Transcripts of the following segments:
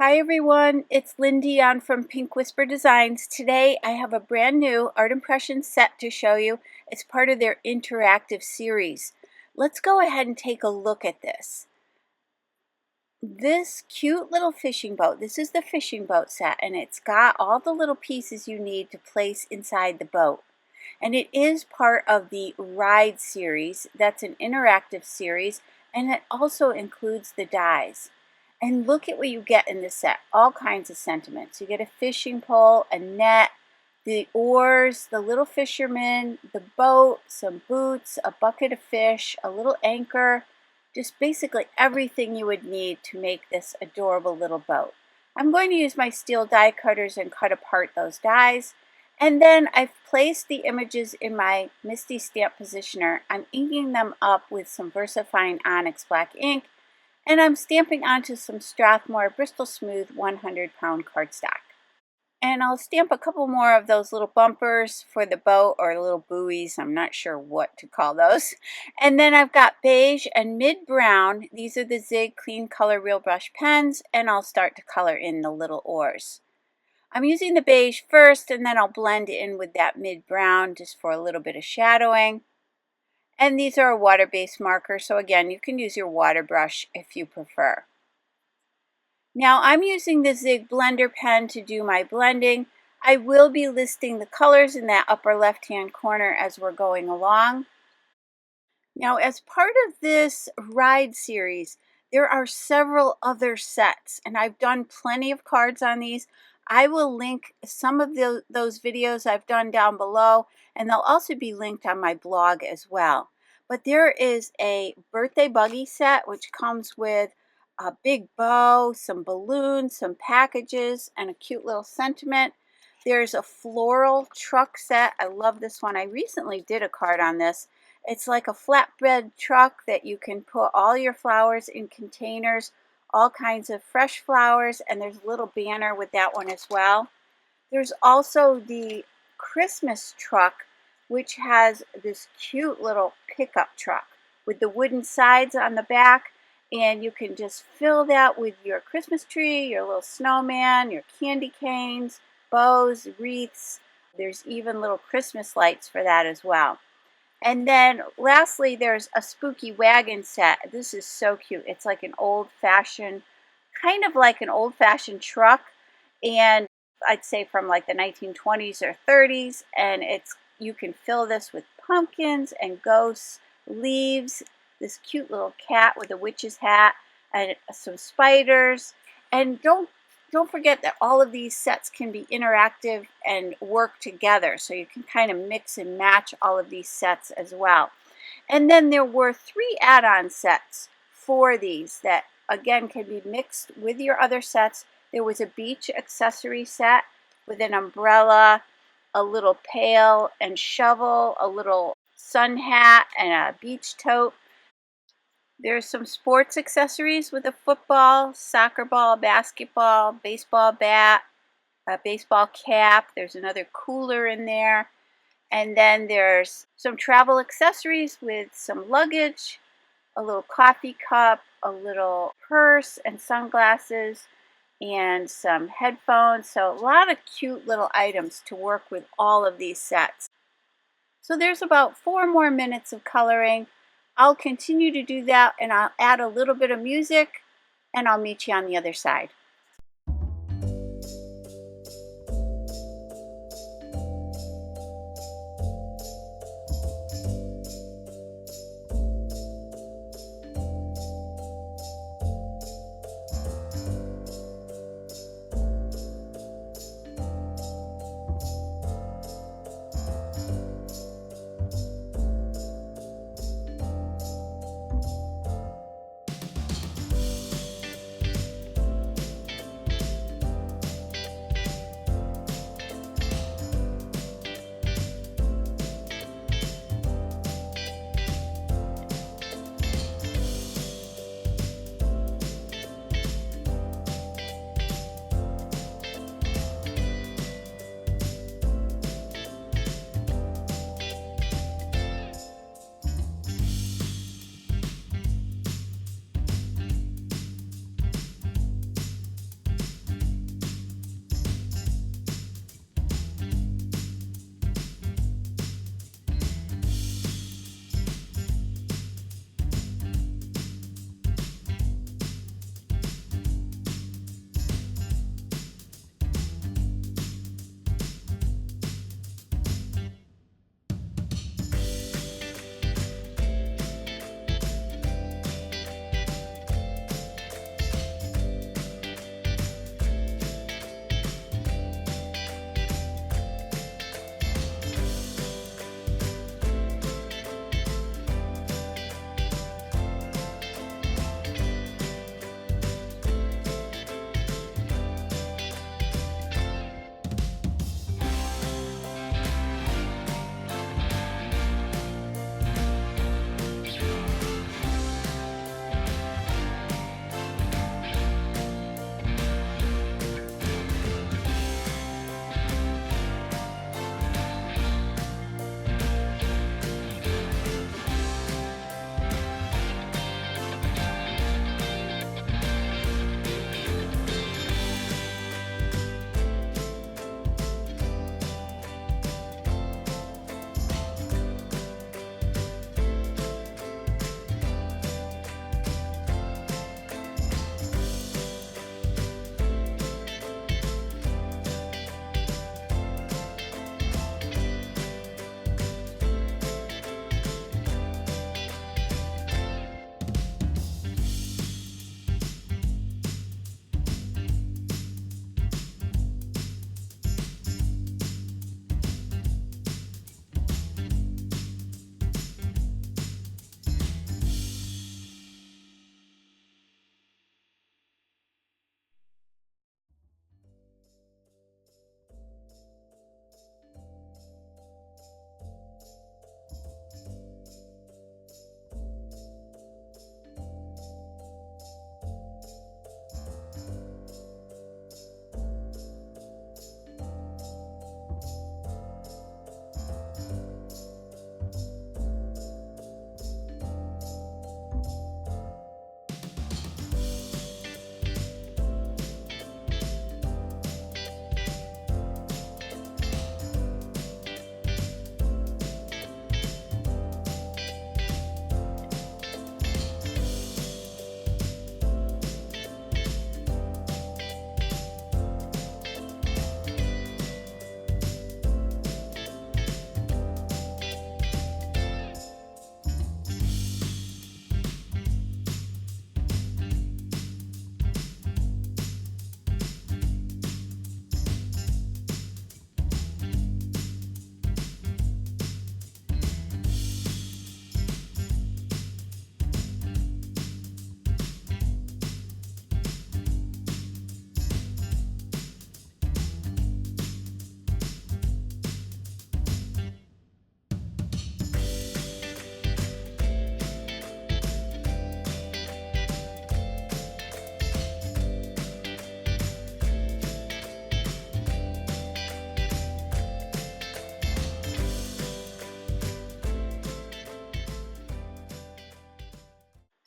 Hi everyone, it's Lindy on from Pink Whisper Designs. Today I have a brand new art impression set to show you. It's part of their interactive series. Let's go ahead and take a look at this. This cute little fishing boat, this is the fishing boat set, and it's got all the little pieces you need to place inside the boat. And it is part of the Ride series. That's an interactive series, and it also includes the dies. And look at what you get in this set, all kinds of sentiments. You get a fishing pole, a net, the oars, the little fisherman, the boat, some boots, a bucket of fish, a little anchor, just basically everything you would need to make this adorable little boat. I'm going to use my steel die cutters and cut apart those dies. And then I've placed the images in my Misty Stamp Positioner. I'm inking them up with some VersaFine Onyx black ink, and I'm stamping onto some Strathmore Bristol Smooth 100-pound cardstock. And I'll stamp a couple more of those little bumpers for the boat, or little buoys, I'm not sure what to call those. And then I've got beige and mid brown. These are the Zig Clean Color Real Brush pens, and I'll start to color in the little oars. I'm using the beige first, and then I'll blend in with that mid brown just for a little bit of shadowing. And these are a water-based marker, so again, you can use your water brush if you prefer. Now I'm using the Zig Blender pen to do my blending. I will be listing the colors in that upper left-hand corner as we're going along. Now, as part of this Ride series, there are several other sets, and I've done plenty of cards on these. I will link some of those videos I've done down below, and they'll also be linked on my blog as well. But there is a birthday buggy set, which comes with a big bow, some balloons, some packages, and a cute little sentiment. There's a floral truck set. I love this one. I recently did a card on this. It's like a flatbed truck that you can put all your flowers in containers, all kinds of fresh flowers, and there's a little banner with that one as well. There's also the Christmas truck, which has this cute little pickup truck with the wooden sides on the back, and you can just fill that with your Christmas tree, your little snowman, your candy canes, bows, wreaths. There's even little Christmas lights for that as well. And then lastly, there's a spooky wagon set. This is so cute. It's like an old-fashioned, kind of like an old-fashioned truck, and I'd say from like the 1920s or 30s, and you can fill this with pumpkins and ghosts, leaves, this cute little cat with a witch's hat, and some spiders. And don't forget that all of these sets can be interactive and work together, so you can kind of mix and match all of these sets as well. And then there were 3 add-on sets for these that again can be mixed with your other sets. There was a beach accessory set with an umbrella, a little pail and shovel, a little sun hat, and a beach tote. There's some sports accessories with a football, soccer ball, basketball, baseball bat, a baseball cap. There's another cooler in there. And then there's some travel accessories with some luggage, a little coffee cup, a little purse and sunglasses, and some headphones. So a lot of cute little items to work with all of these sets. So there's about 4 more minutes of coloring. I'll continue to do that, and I'll add a little bit of music, and I'll meet you on the other side.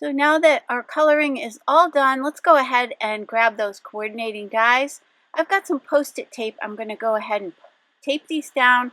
So now that our coloring is all done, let's go ahead and grab those coordinating dies. I've got some post-it tape. I'm going to go ahead and tape these down.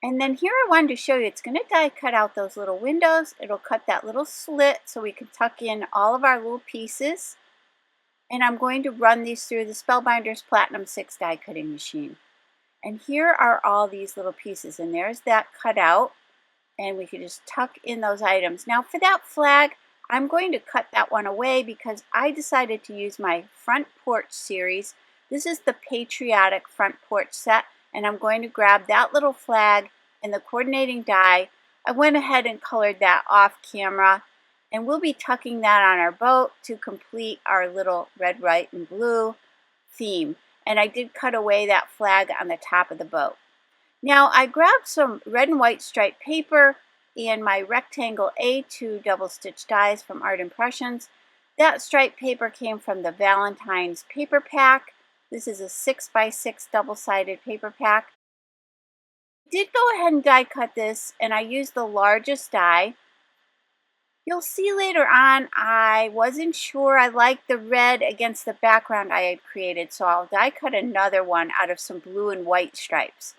And then here I wanted to show you, it's going to die cut out those little windows. It'll cut that little slit so we can tuck in all of our little pieces. And I'm going to run these through the Spellbinders Platinum 6 die cutting machine. And here are all these little pieces, and there's that cut out. And we can just tuck in those items. Now for that flag, I'm going to cut that one away because I decided to use my front porch series. This is the Patriotic front porch set, and I'm going to grab that little flag and the coordinating die. I went ahead and colored that off camera, and we'll be tucking that on our boat to complete our little red, white, and blue theme. And I did cut away that flag on the top of the boat. Now I grabbed some red and white striped paper and my rectangle A2 double stitch dies from Art Impressions. That striped paper came from the Valentines paper pack. This is a 6x6 double-sided paper pack. I did go ahead and die cut this, and I used the largest die. You'll see later on I wasn't sure I liked the red against the background I had created, so I'll die cut another one out of some blue and white stripes.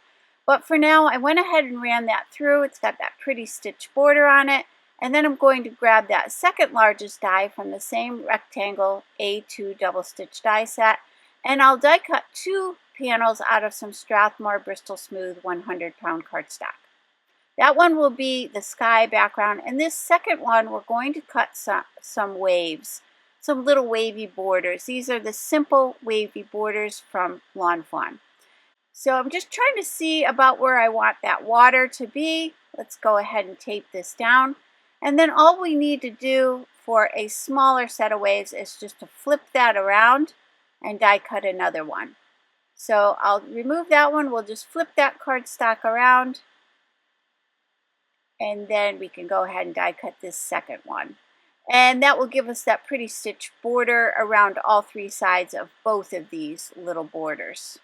But for now, I went ahead and ran that through. It's got that pretty stitch border on it. And then I'm going to grab that second largest die from the same rectangle A2 double stitch die set. And I'll die cut 2 panels out of some Strathmore Bristol Smooth 100-pound cardstock. That one will be the sky background. And this second one, we're going to cut some waves, some little wavy borders. These are the simple wavy borders from Lawn Fawn. So I'm just trying to see about where I want that water to be. Let's go ahead and tape this down. And then all we need to do for a smaller set of waves is just to flip that around and die cut another one. So I'll remove that one. We'll just flip that cardstock around. And then we can go ahead and die cut this second one. And that will give us that pretty stitch border around all 3 sides of both of these little borders.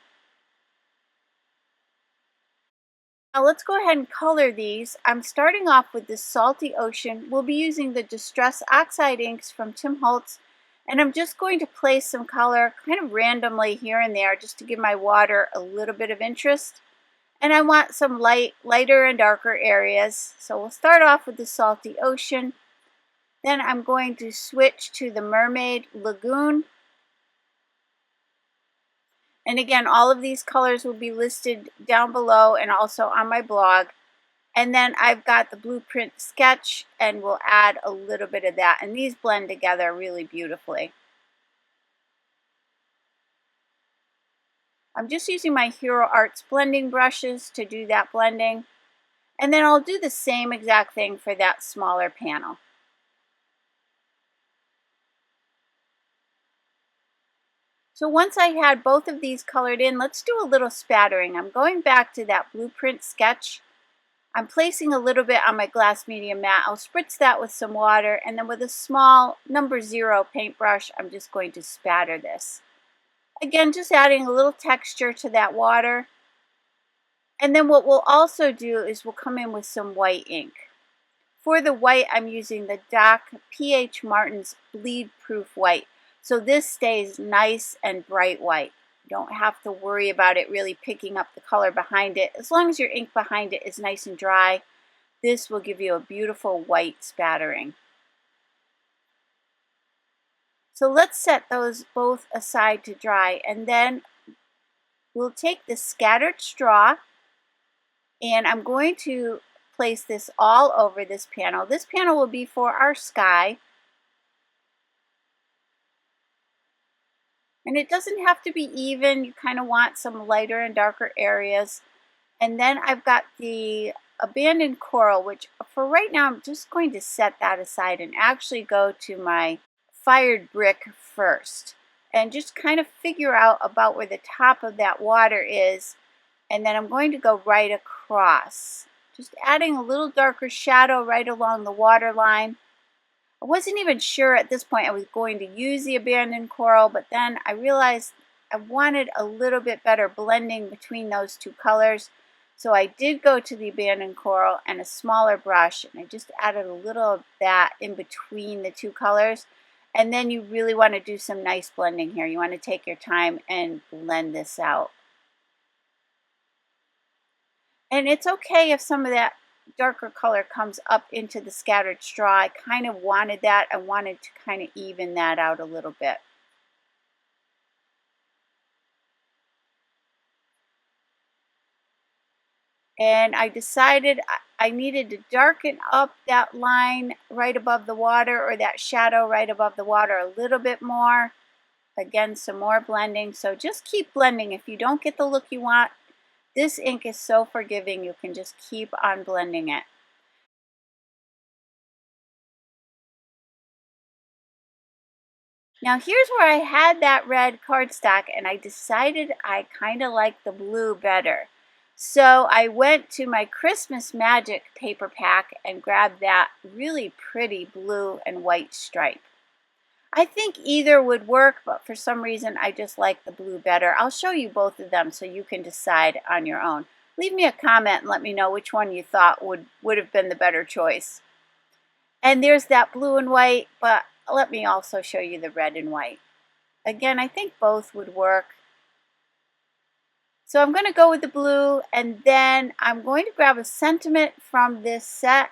Now let's go ahead and color these. I'm starting off with this Salty Ocean. We'll be using the Distress Oxide inks from Tim Holtz, and I'm just going to place some color kind of randomly here and there just to give my water a little bit of interest. And I want some lighter and darker areas. So we'll start off with the Salty Ocean. Then I'm going to switch to the Mermaid Lagoon. And again, all of these colors will be listed down below and also on my blog. And then I've got the Blueprint Sketch, and we'll add a little bit of that. And these blend together really beautifully. I'm just using my Hero Arts blending brushes to do that blending. And then I'll do the same exact thing for that smaller panel. So once I had both of these colored in, let's do a little spattering. I'm going back to that Blueprint Sketch. I'm placing a little bit on my glass medium mat. I'll spritz that with some water, and then with a small number 0 paintbrush, I'm just going to spatter this. Again, just adding a little texture to that water. And then what we'll also do is we'll come in with some white ink. For the white, I'm using the Doc P.H. Martin's Bleed Proof White. So this stays nice and bright white. You don't have to worry about it really picking up the color behind it. As long as your ink behind it is nice and dry, this will give you a beautiful white spattering. So let's set those both aside to dry, and then we'll take the scattered straw, and I'm going to place this all over this panel. This panel will be for our sky. And it doesn't have to be even. You kind of want some lighter and darker areas. And then I've got the Abandoned Coral, which for right now I'm just going to set that aside and actually go to my Fired Brick first. And just kind of figure out about where the top of that water is. And then I'm going to go right across. Just adding a little darker shadow right along the water line. I wasn't even sure at this point I was going to use the Abandoned Coral, but then I realized I wanted a little bit better blending between those 2 colors. So I did go to the abandoned coral and a smaller brush, and I just added a little of that in between the two colors. And then you really want to do some nice blending here. You want to take your time and blend this out. And it's okay if some of that darker color comes up into the scattered straw. I kind of wanted that. I wanted to kind of even that out a little bit. And I decided I needed to darken up that line right above the water, or that shadow right above the water, a little bit more. Again, some more blending. So just keep blending. If you don't get the look you want, this ink is so forgiving. You can just keep on blending it. Now here's where I had that red cardstock and I decided I kind of like the blue better. So I went to my Christmas Magic paper pack and grabbed that really pretty blue and white stripe. I think either would work, but for some reason I just like the blue better. I'll show you both of them so you can decide on your own. Leave me a comment and let me know which one you thought would have been the better choice. And there's that blue and white, but let me also show you the red and white. Again, I think both would work. So I'm going to go with the blue, and then I'm going to grab a sentiment from this set.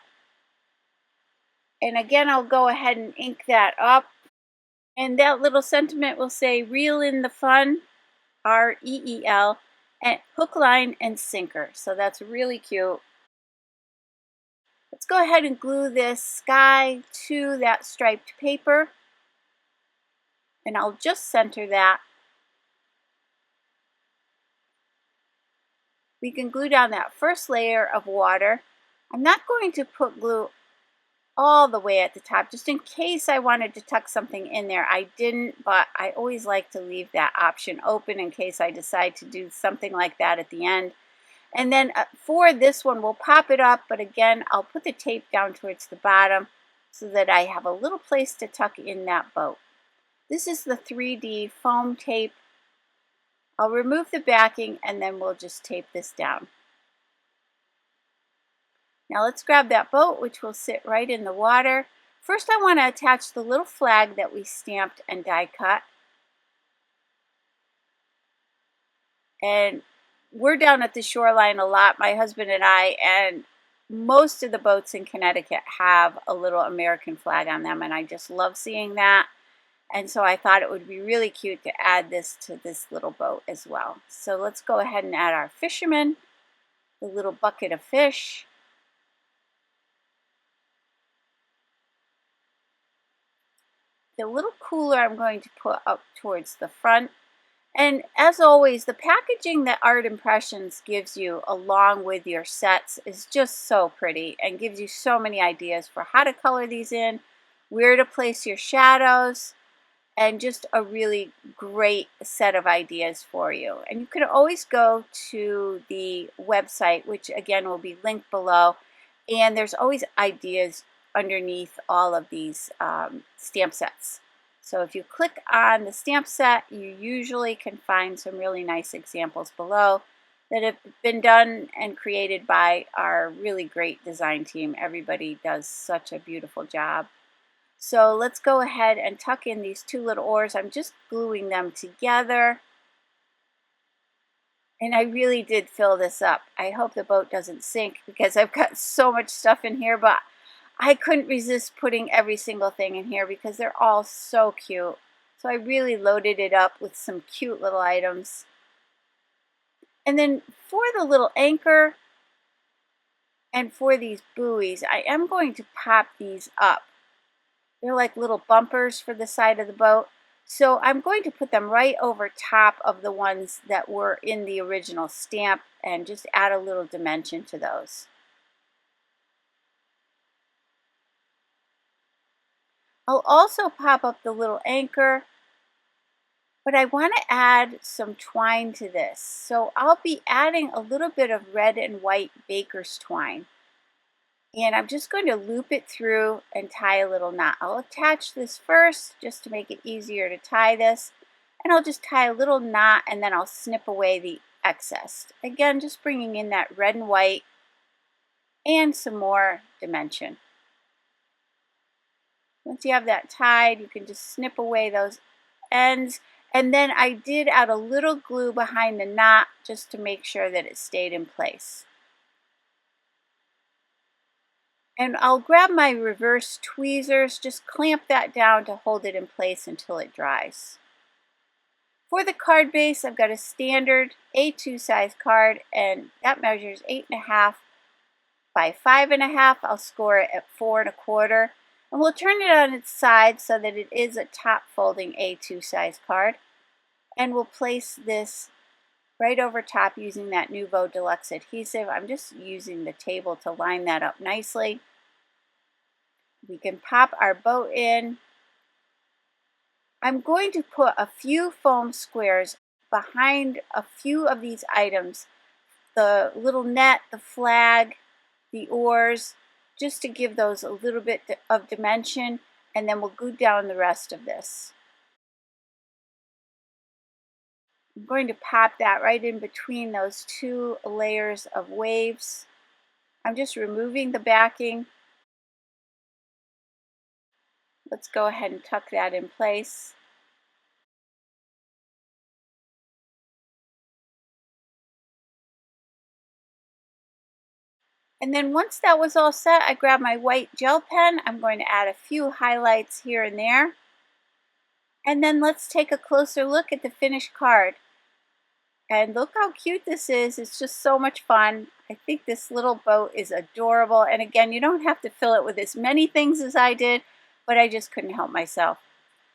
And again, I'll go ahead and ink that up. And that little sentiment will say, reel in the fun, R-E-E-L, and hook, line, and sinker. So that's really cute. Let's go ahead and glue this sky to that striped paper. And I'll just center that. We can glue down that first layer of water. I'm not going to put glue all the way at the top, just in case I wanted to tuck something in there. I didn't, but I always like to leave that option open in case I decide to do something like that at the end. And then for this one, we'll pop it up, but again, I'll put the tape down towards the bottom so that I have a little place to tuck in that boat. This is the 3D foam tape. I'll remove the backing and then we'll just tape this down. Now let's grab that boat, which will sit right in the water. First, I want to attach the little flag that we stamped and die cut. And we're down at the shoreline a lot, my husband and I, and most of the boats in Connecticut have a little American flag on them, and I just love seeing that. And so I thought it would be really cute to add this to this little boat as well. So let's go ahead and add our fisherman, the little bucket of fish. The little cooler I'm going to put up towards the front. And as always, the packaging that Art Impressions gives you along with your sets is just so pretty and gives you so many ideas for how to color these in, where to place your shadows, and just a really great set of ideas for you. And you can always go to the website, which again will be linked below, and there's always ideas underneath all of these stamp sets. So if you click on the stamp set, you usually can find some really nice examples below that have been done and created by our really great design team. Everybody does such a beautiful job. So let's go ahead and tuck in these two little oars. I'm just gluing them together. And I really did fill this up. I hope the boat doesn't sink because I've got so much stuff in here, but I couldn't resist putting every single thing in here because they're all so cute. So I really loaded it up with some cute little items. And then for the little anchor and for these buoys, I am going to pop these up. They're like little bumpers for the side of the boat. So I'm going to put them right over top of the ones that were in the original stamp and just add a little dimension to those. I'll also pop up the little anchor, but I want to add some twine to this. So I'll be adding a little bit of red and white baker's twine. And I'm just going to loop it through and tie a little knot. I'll attach this first just to make it easier to tie this. And I'll just tie a little knot and then I'll snip away the excess. Again, just bringing in that red and white and some more dimension. Once you have that tied, you can just snip away those ends. And then I did add a little glue behind the knot just to make sure that it stayed in place. And I'll grab my reverse tweezers, just clamp that down to hold it in place until it dries. For the card base, I've got a standard A2 size card, and that measures 8.5 by 5.5. I'll score it at 4.25. And we'll turn it on its side so that it is a top folding A2 size card. And we'll place this right over top using that Nuvo Deluxe adhesive. I'm just using the table to line that up nicely. We can pop our boat in. I'm going to put a few foam squares behind a few of these items. The little net, the flag, the oars, just to give those a little bit of dimension, and then we'll glue down the rest of this. I'm going to pop that right in between those two layers of waves. I'm just removing the backing. Let's go ahead and tuck that in place. And then once that was all set, I grabbed my white gel pen. I'm going to add a few highlights here and there. And then let's take a closer look at the finished card. And look how cute this is. It's just so much fun. I think this little boat is adorable. And again, you don't have to fill it with as many things as I did, but I just couldn't help myself.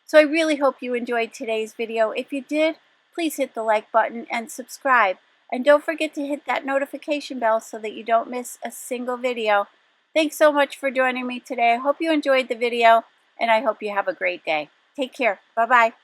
So I really hope you enjoyed today's video. If you did, please hit the like button and subscribe. And don't forget to hit that notification bell so that you don't miss a single video. Thanks so much for joining me today. I hope you enjoyed the video, and I hope you have a great day. Take care. Bye-bye.